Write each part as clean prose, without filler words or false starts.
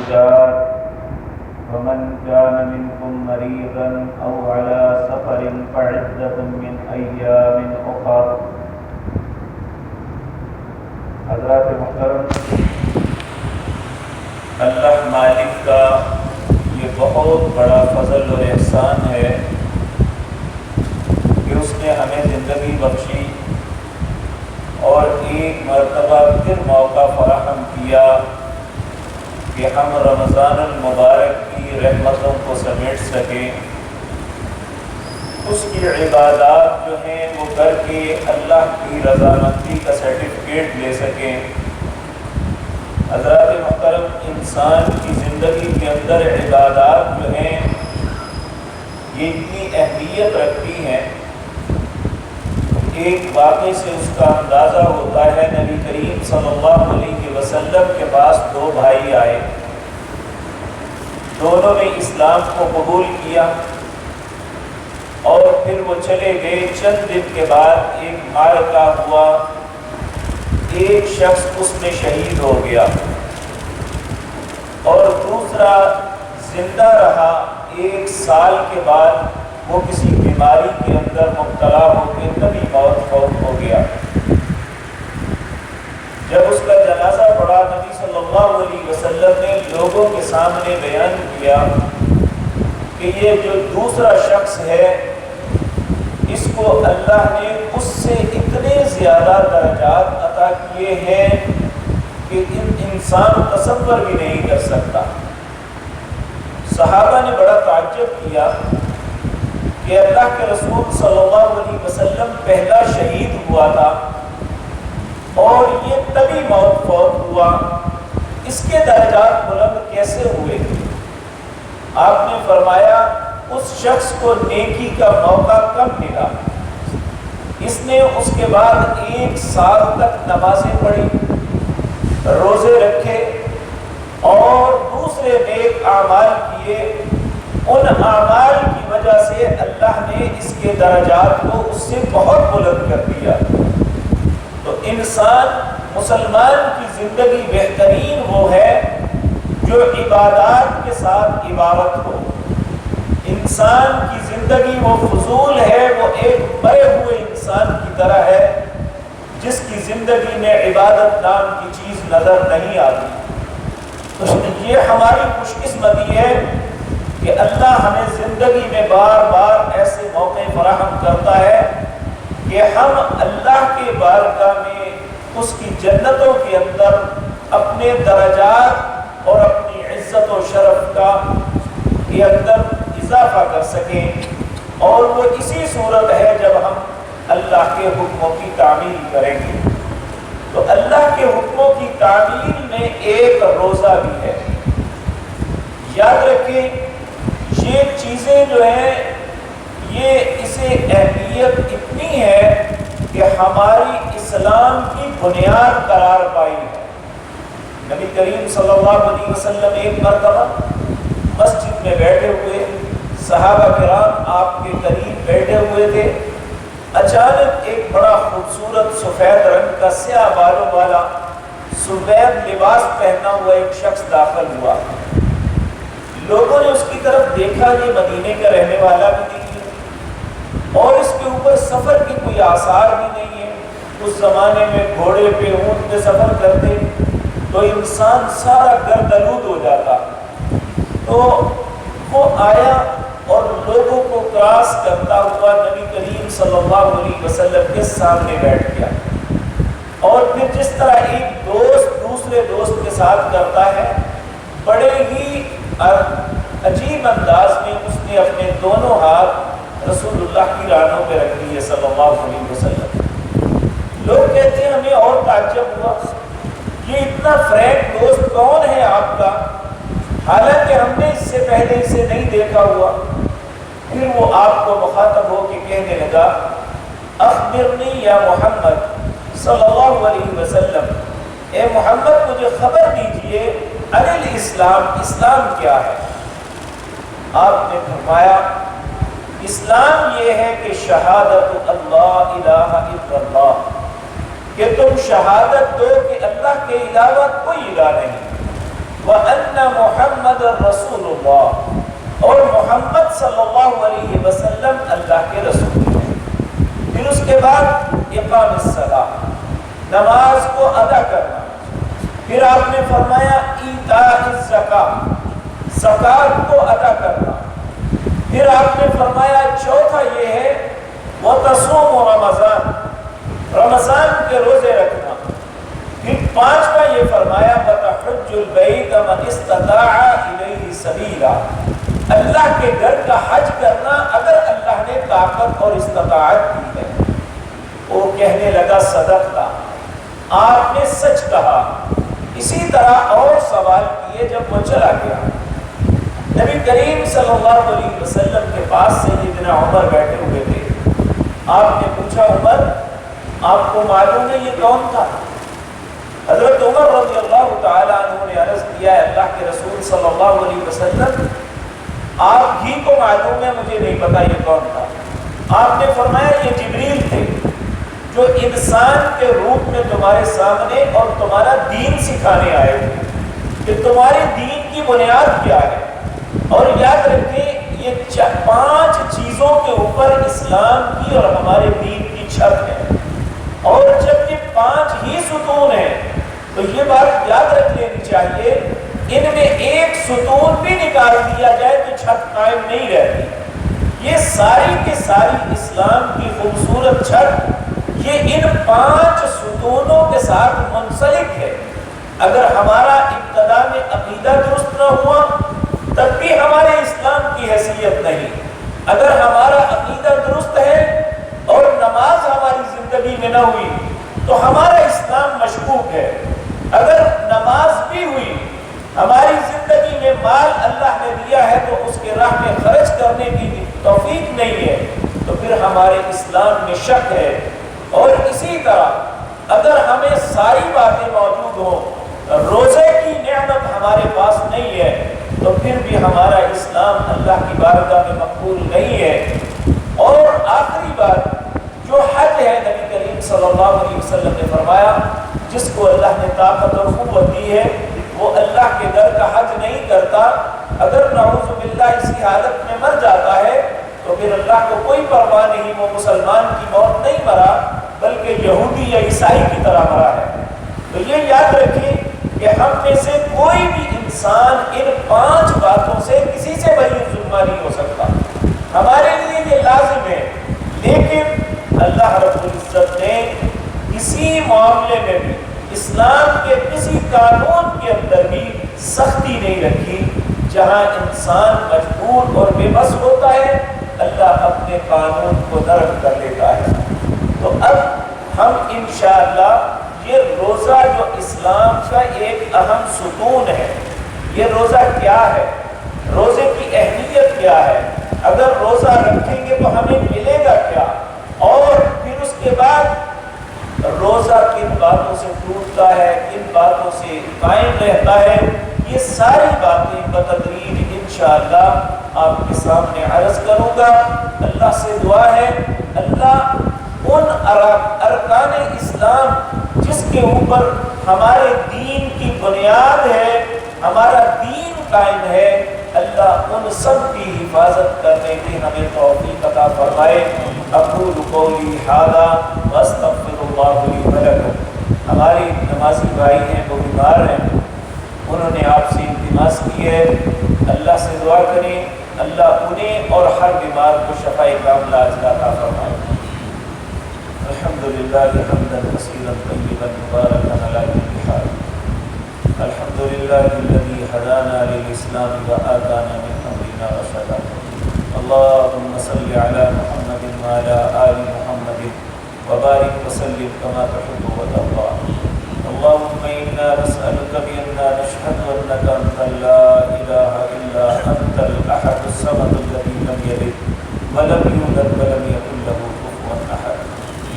معدودات فمن كان منكم مريضا أو على سفر فعدة من أيام أخر. حضرات محترم، اللہ مالک کا یہ بہت بڑا فضل اور احسان ہے کہ اس نے ہمیں زندگی بخشی اور ایک مرتبہ پھر موقع فراہم کیا کہ ہم رمضان المبارک کی رحمتوں کو سمیٹ سکیں، اس کی عبادات جو ہیں وہ کر کے اللہ کی رضامندی کا سرٹیفکیٹ لے سکیں۔ حضرات محترم، انسان کی زندگی کے اندر عبادات جو ہیں یہ اتنی اہمیت رکھتی ہیں، ایک واقعے سے اس کا اندازہ ہوتا ہے۔ نبی کریم صلی اللہ علیہ وسلم کے پاس دو بھائی آئے، دونوں نے اسلام کو قبول کیا اور پھر وہ چلے گئے۔ چند دن کے بعد ایک معرکہ ہوا، ایک شخص اس میں شہید ہو گیا اور دوسرا زندہ رہا۔ 1 سال کے بعد وہ کسی بیماری کے اندر مبتلا ہو کے تبھی فوت ہو گیا۔ جب اس کا جنازہ پڑا، نبی صلی اللہ علیہ وسلم نے لوگوں کے سامنے بیان کیا کہ یہ جو دوسرا شخص ہے اس کو اللہ نے اس سے اتنے زیادہ درجات عطا کیے ہیں کہ انسان تصور بھی نہیں کر سکتا۔ صحابہ نے بڑا تعجب کیا کہ اللہ کے رسول صلی اللہ علیہ وسلم پہلا شہید ہوا تھا اور یہ تبھی فوت ہوا، اس کے درجات بلند کیسے ہوئے؟ آپ نے فرمایا اس شخص کو نیکی کا موقع کم ملا، اس نے اس کے بعد 1 سال تک نمازیں پڑھی، روزے رکھے اور دوسرے نیک اعمال کیے۔ ان اعمال کی وجہ سے اللہ نے اس کے درجات کو اس سے بہت بلند کر دیا۔ تو انسان مسلمان کی زندگی بہترین وہ ہے جو عبادات کے ساتھ عبادت ہو۔ انسان کی زندگی وہ فضول ہے، وہ ایک مرے ہوئے انسان کی طرح ہے جس کی زندگی میں عبادت نام کی چیز نظر نہیں آتی۔ تو یہ ہماری خوش قسمتی ہے کہ اللہ ہمیں زندگی میں بار بار ایسے موقع فراہم کرتا ہے کہ ہم اللہ کے بارگاہ میں اس کی جنتوں کے اندر اپنے درجات اور اپنی عزت و شرف کا کے اندر اضافہ کر سکیں، اور وہ اسی صورت ہے جب ہم اللہ کے حکموں کی تعمیل کریں گے۔ تو اللہ کے حکموں کی تعمیل میں ایک روزہ بھی ہے۔ یاد رکھیں یہ چیزیں جو ہیں یہ اسے اہمیت اتنی ہے کہ ہماری اسلام کی بنیاد قرار پائی ہے۔ نبی کریم صلی اللہ علیہ وسلم ایک مرتبہ مسجد میں بیٹھے ہوئے، صحابہ کرام آپ کے قریب بیٹھے ہوئے تھے، اچانک ایک بڑا خوبصورت سفید رنگ کا سیاہ بالوں والا سفید لباس پہنا ہوا ایک شخص داخل ہوا۔ لوگوں نے اس کی طرف دیکھا، یہ مدینے کا رہنے والا بھی نہیں ہے اور اس کے اوپر سفر کی کوئی آثار بھی نہیں ہے۔ اس زمانے میں گھوڑے پہ اونٹ پہ سفر کرتے تو انسان سارا گردآلود ہو جاتا۔ تو وہ آیا اور لوگوں کو کراس کرتا ہوا نبی کریم صلی اللہ علیہ وسلم کے سامنے بیٹھ گیا، اور پھر جس طرح ایک دوست دوسرے دوست کے ساتھ کرتا ہے، بڑے ہی عجیب انداز میں اس نے اپنے دونوں ہاتھ رسول اللہ کی رانوں پہ رکھ دیے صلی اللہ علیہ وسلم۔ لوگ کہتے ہیں ہمیں اور تعجب ہوا، یہ اتنا فرینک دوست کون ہے آپ کا، حالانکہ ہم نے اس سے پہلے اسے نہیں دیکھا ہوا۔ پھر وہ آپ کو مخاطب ہو کے کہنے لگا، اخبرنی یا محمد صلی اللہ علیہ وسلم، اے محمد مجھے خبر دیجئے عن الاسلام، اسلام کیا ہے؟ آپ نے فرمایا اسلام یہ ہے کہ شہادت اللہ الہ الا اللہ، کہ تم شہادت دو کہ اللہ کے علاوہ کوئی الہ نہیں، وَأَنَّ محمد رسول اللہ، اور محمد صلی اللہ علیہ وسلم اللہ کے رسول ہیں۔ پھر اس کے بعد اقام الصلاۃ، نماز کو ادا کرنا۔ پھر آپ نے فرمایا ایتاء الزکاۃ، زکوٰۃ کو ادا کرنا۔ پھر آپ نے فرمایا چوتھا یہ ہے وتصوم رمضان، رمضان کے روزے رکھنا۔ پھر پانچواں یہ فرمایا وتحج البیت من استطاع الیہ سبیلا، اللہ کے گھر کا حج کرنا اگر اللہ نے طاقت اور استطاعت دی ہے۔ وہ کہنے لگا صدقتا، آپ نے سچ کہا۔ اسی طرح اور سوال کیے۔ جب وہ چلا گیا، نبی کریم صلی اللہ علیہ وسلم کے پاس سیدنا عمر بیٹھے ہوئے تھے۔ آپ نے پوچھا عمر آپ کو معلوم ہے یہ کون تھا؟ حضرت عمر رضی اللہ تعالیٰ عنہ نے عرض کیا اللہ کے رسول صلی اللہ علیہ وسلم آپ ہی کو معلوم ہے، مجھے نہیں پتا یہ کون تھا۔ آپ نے فرمایا یہ جبریل تھے جو انسان کے روپ میں تمہارے سامنے اور تمہارا دین سکھانے آئے تھے کہ تمہارے دین کی بنیاد کیا ہے۔ اور یاد رکھیں یہ 5 چیزوں کے اوپر اسلام کی اور ہمارے دین کی چھت ہے، اور جب یہ 5 ہی ستون ہیں تو یہ بات یاد رکھ لینی چاہیے ان میں ایک ستون بھی نکال دیا جائے تو چھت قائم نہیں رہتی۔ یہ ساری کے ساری اسلام کی خوبصورت چھت یہ ان 5 ستونوں کے ساتھ منسلک ہے۔ اگر ہمارا ابتدا میں عقیدہ درست نہ ہوا تب بھی ہمارے اسلام کی حیثیت نہیں۔ اگر ہمارا عقیدہ درست ہے اور نماز ہماری زندگی میں نہ ہوئی تو ہمارا اسلام مشکوک ہے۔ اگر نماز بھی ہوئی، ہماری زندگی میں مال اللہ نے دیا ہے تو اس کے راہ میں خرچ کرنے کی توفیق نہیں ہے تو پھر ہمارے اسلام میں شک ہے۔ اور اسی طرح اگر ہمیں ساری باتیں موجود ہوں، روزے کی نعمت ہمارے پاس نہیں ہے تو پھر بھی ہمارا اسلام اللہ کی بارگاہ میں مقبول نہیں ہے۔ اور آخری بات جو حج ہے، نبی کریم صلی اللہ علیہ وسلم نے فرمایا جس کو اللہ نے طاقت اور قوت دی ہے وہ اللہ کے گھر کا حج نہیں کرتا، اگر نعوذ باللہ اسی حالت میں مر جاتا ہے تو پھر اللہ کو کوئی پرواہ نہیں، وہ مسلمان کی موت نہیں مرا بلکہ یہودی یا عیسائی کی طرح مرا ہے۔ تو یہ یاد رکھیں کہ ہم میں سے کوئی بھی انسان ان 5 باتوں سے کسی سے بری ظلمہ نہیں ہو سکتا، ہمارے لیے یہ لازم ہے۔ لیکن اللہ رب العزت نے کسی معاملے میں بھی اسلام کے کسی قانون کے اندر بھی سختی نہیں رکھی۔ جہاں انسان مجبور اور بے بس ہوتا ہے اللہ اپنے قانون کو نرم کر لیتا ہے۔ تو اب ہم انشاءاللہ یہ روزہ جو اسلام کا ایک اہم ستون ہے، یہ روزہ کیا ہے، روزے کی اہمیت کیا ہے، اگر روزہ رکھیں گے تو ہمیں ملے گا کیا، اور پھر اس کے بعد روزہ کن باتوں سے ٹوٹتا ہے، کن باتوں سے قائم رہتا ہے، یہ ساری باتیں بتدریج انشاءاللہ آپ کے سامنے عرض کروں گا۔ اللہ سے دعا ہے اللہ ان ارکان اسلام جس کے اوپر ہمارے دین کی بنیاد ہے، ہمارا دین قائم ہے، اللہ ان سب کی حفاظت کرنے کی ہمیں توفیق عطا فرمائے۔ اقول قولی ھذا واستغفر اللہ لی ولکم۔ ہمارے نمازی بھائی ہیں وہ بیمار ہیں، انہوں نے آپ سے التماس کی ہے، اللہ سے دعا کریں اللہ انہیں اور ہر بیمار کو شفاء کاملہ عطا فرمائے۔ الحمدللہ حمدا کثیرا طیبا مبارکا علی کل حال۔ الحمدللہ الذی ہدانا للاسلام وآتانا من امرنا رشدا۔ اللهم صل على محمد وعلى آل محمد وبارك وسلم كما تحب وترضى۔ اللهم إنا نسألك بأننا نشهد أنك أنت لا إله إلا أنت الأحد الصمد الذي لم يلد ولم يولد ولم يكن له كفوا أحد۔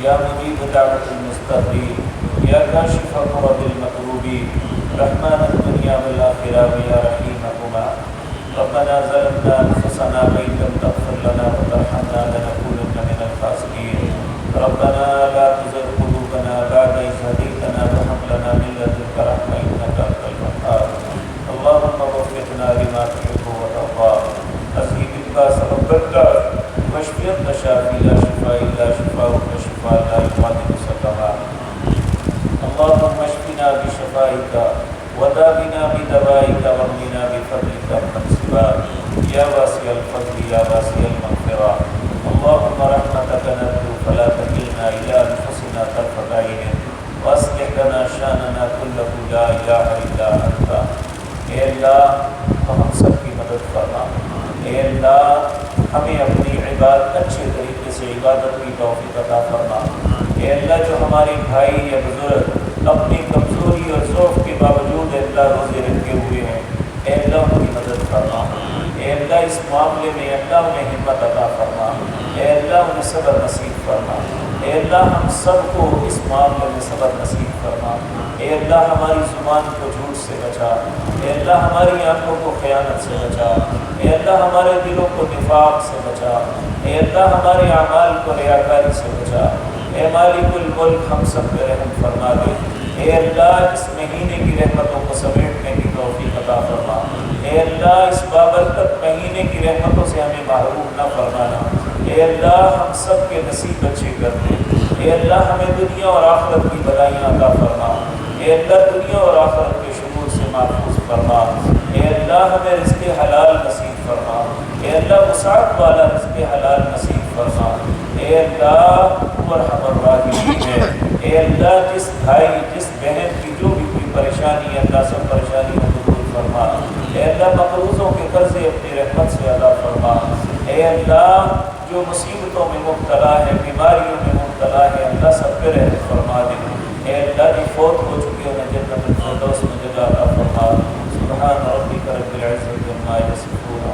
یا مجیب دعوت المستضعفین، یا کاشف کرب المکروبین، رحمن الدنیا والآخرہ ویا رحیمہما۔ ربنا ظلمنا انفسنا وإن لم تغفر لنا وترحمنا لنكونن من الخاسرین۔ ربنا لا تزغ قلوبنا بعد إذ هديتنا وهب لنا من لدنك رحمة إنك أنت الوهاب۔ اللهم وفقنا لما تحب وترضى أذهب الباس رب الناس واشف أنت شافي لا شفاء إلا شفاؤك شفاء لا يغادر سقما اللهم اشفنا بشفائك وداونا بدوائك وارمنا بفضلك من سواك يا واسع الفضل يا واسع المغفرة اللهم رحمتك نرجو فلا تكلنا إلى أنفسنا طرفة عين واصلح لنا شاننا كله لا إله إلا أنت اے اللہ ہم سب کی مدد فرما اے اللہ ہمیں اپنی عبادت اچھے طریقے سے عبادت کی توفیق عطا فرما اے اللہ جو ہمارے بھائی یا بزرگ اپنی کمزوری اور ضعف کے باوجود اے اللہ روزے رکھے ہوئے ہیں اے اللہ ان کی مدد فرما اے اللہ اس معاملے میں اللہ انہیں ہمت عطا فرما اے اللہ انہیں صبر نصیب فرما اے اللہ ہم سب کو اس معاملے میں صبر نصیب فرما اے اللہ ہماری زبان کو جھوٹ سے بچا اے اللہ ہماری آنکھوں کو خیانت سے بچا اے اللہ ہمارے دلوں کو نفاق سے بچا اے اللہ ہمارے اعمال کو ریاکاری سے بچا اے مالک الملک ہم سب پہ رحم فرما دے اے اللہ اس مہینے کی رحمتوں کو سمیٹنے کی توفیق عطا فرما اے اللہ اس بابرکت مہینے کی رحمتوں سے ہمیں محروم نہ فرمانا اے اللہ ہم سب کے نصیب اچھے کر دے اے اللہ ہمیں دنیا اور آخرت کی بلائیاں عطا فرما اے اللہ دنیا اور آخرت کے شرور سے محفوظ فرما اے اللہ ہمیں رزق حلال نصیب فرما اے اللہ وسعت والا رزق حلال نصیب فرما اے اللہ ارحم الراحمین ہے اے اللہ جس بھائی جس بہن کی جو بھی کوئی پریشانی ہے اللہ سب پریشانیوں کو دور فرما اے اللہ مقروضوں کے قرضے اپنی رحمت سے ادا فرما اے اللہ جو مصیبتوں میں مبتلا ہے بیماریوں میں مبتلا ہے اللہ سب پہ رحم فرما دے اے اللہ جو فوت ہو چکے انہیں جنت الفردوس میں جگہ عطا فرما سبحان ربک رب العزت عما یصفون